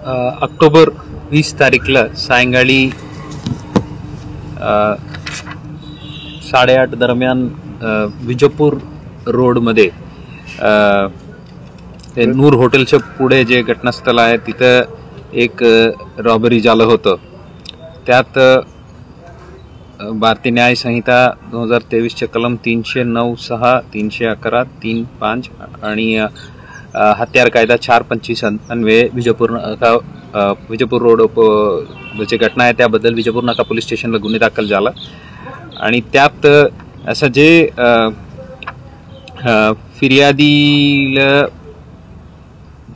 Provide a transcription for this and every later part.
October 20 तारीखला सायंकाळी 8:30 दरम्यान विजयपूर रोडमध्ये नूर हॉटेलच्या पुढे जे घटनास्थळ आहे तिथं एक रॉबरी झालं होतं। त्यात भारतीय न्याय संहिता 2023 चे कलम 309(6), 311, 3(5) आणि हत्यार कायदा 425 अन्वये विजयपूर रोड जे घटना आहे त्याबद्दल विजयपूर नाका पोलीस स्टेशनला गुन्हे दाखल झाला। आणि त्यात असं जे फिर्यादीला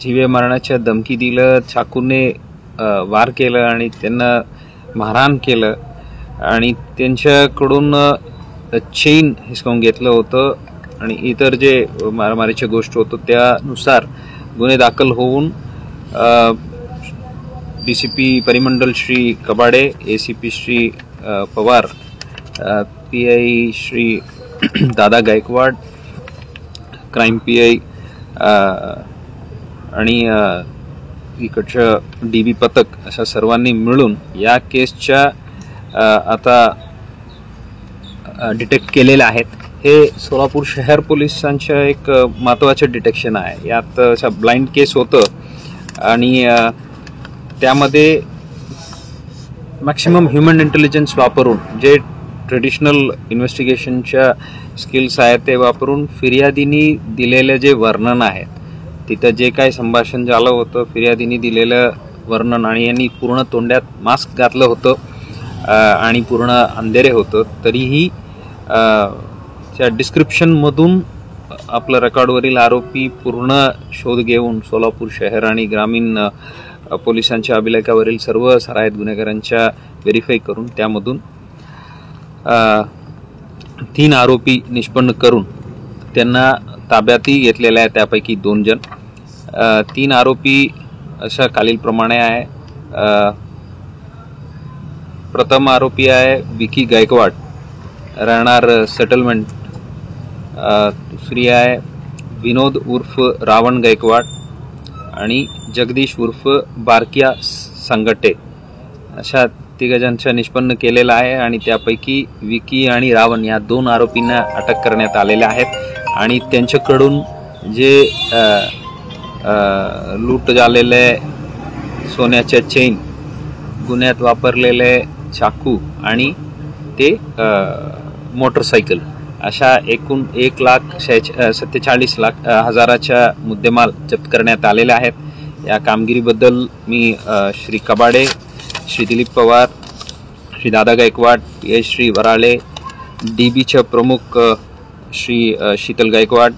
जीवे मारण्याच्या धमकी दिलं, चाकूने वार केलं आणि त्यांना मारहाण केलं आणि त्यांच्याकडून चेन हिसकावून घेतलं होतं आणि इतर जे मारामारीच्या गोष्ट होतं त्यानुसार गुन्हे दाखल होऊन DCP परिमंडल श्री कबाडे, ACP श्री पवार, PI श्री दादा गायकवाड, क्राइम PI आणि इकडचं DB पथक अशा सर्वांनी मिळून या केसच्या आता डिटेक्ट केलेले आहेत। हे सोलापूर शहर पोलिसांच्या एक महत्त्वाचे डिटेक्शन आहे। यात अशा ब्लाइंड केस होतं आणि त्यामध्ये मॅक्सिमम ह्युमन इंटेलिजन्स वापरून जे ट्रेडिशनल इन्व्हेस्टिगेशनच्या स्किल्स आहेत ते वापरून फिर्यादीनी दिलेले जे वर्णन आहे तिथं जे काही संभाषण झालं होतं, फिर्यादीनी दिलेलं वर्णन आणि यांनी पूर्ण तोंडात मास्क घातलं होतं आणि पूर्ण अंधेरे होतं, तरीही त्या डिस्क्रिप्शनमधून आपलं रेकॉर्डवरील आरोपी पूर्ण शोध घेऊन सोलापूर शहर आणि ग्रामीण पोलिसांच्या अभिलेखावरील सर्व सराईत गुन्हेगारांच्या व्हेरीफाय करून त्यामधून 3 आरोपी निष्पन्न करून त्यांना ताब्यातही घेतलेले आहे। त्यापैकी 2 जण 3 आरोपी अशा खालीलप्रमाणे आहे। प्रथम आरोपी आहे विकी गायकवाड, राहणार सेटलमेंट। दुसरी आहे विनोद उर्फ रावण गायकवाड आणि जगदीश उर्फ बारकिया संगटे। अशा 3 जणांचा निष्पन्न केलेला आहे आणि त्यापैकी विकी आणि रावण या 2 आरोपींना अटक करण्यात आलेल्या आहेत आणि त्यांच्याकडून जे लूट झालेले सोन्याच्या चेन, गुन्ह्यात वापरलेले चाकू आणि ते मोटरसायकल अशा एकूण 1,47,00,000च्या मुद्देमाल जप्त करण्यात आलेले आहेत। या कामगिरीबद्दल मी श्री कबाडे, श्री दिलीप पवार, श्री दादा गायकवाड, PI श्री वराळे, DBचे प्रमुख Shri Sheetal Gaikwad,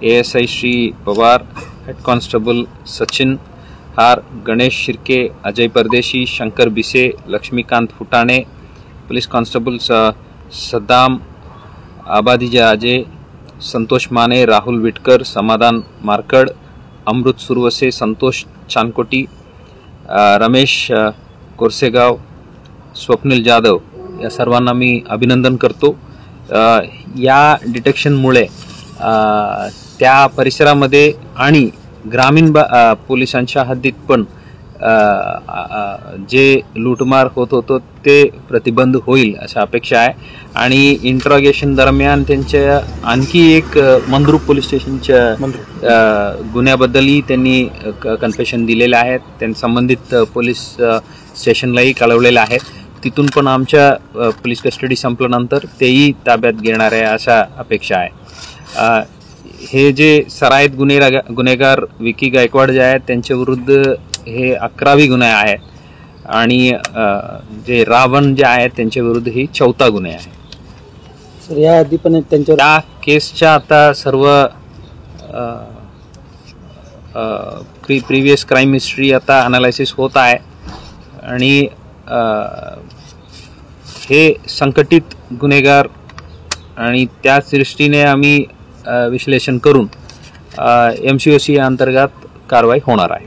ASI Shri Pawar, head constable Sachin हार, गणेश शिर्के, अजय परदेशी, शंकर बिसे, लक्ष्मीकांत फुटाणे, पुलिस कॉन्स्टेबल सद्दाम आबादीजा अजय, संतोष माने, राहुल विटकर, समाधान मारकड, अमृत सुरवसे, संतोष चानकोटी, रमेश कोरसेगाव, स्वप्नील जाधव या सर्वांना मी अभिनंदन करतो। या डिटेक्शनमुळे त्या परिसरामध्ये आणि ग्रामीण पोलिसांच्या हद्दीत पण जे लूटमार होत होतं ते प्रतिबंध होईल अशा अपेक्षा आहे। आणि इंट्रोगेशन दरम्यान त्यांच्या आणखी एक मंद्रुप पोलीस स्टेशनच्या गुन्ह्याबद्दलही त्यांनी कन्फेशन दिलेले आहेत। त्यांनी संबंधित पोलीस स्टेशनलाही कळवलेले आहे। तिथून पण आमच्या पोलीस कस्टडी संपल्यानंतर तेही ताब्यात घेणार आहे अशा अपेक्षा आहे। हे जे सराईत गुन्हेगार विकी गायकवाड जे आहेत त्यांच्या विरुद्ध हे 11वी गुन्हा आहे आणि जे रावण जे आहेत त्यांच्या विरुद्ध ही 4था गुन्हा आहे। सर या आधी पण त्यांच्या या केसच्या आता सर्व प्रीवियस क्राइम हिस्ट्री आता अनालिसिस होत आहे आणि हे संकटित गुन्हेगार आणि त्याच दृष्टीने आम्ही विश्लेषण करून MCOC अंतर्गत कारवाई होणार आहे।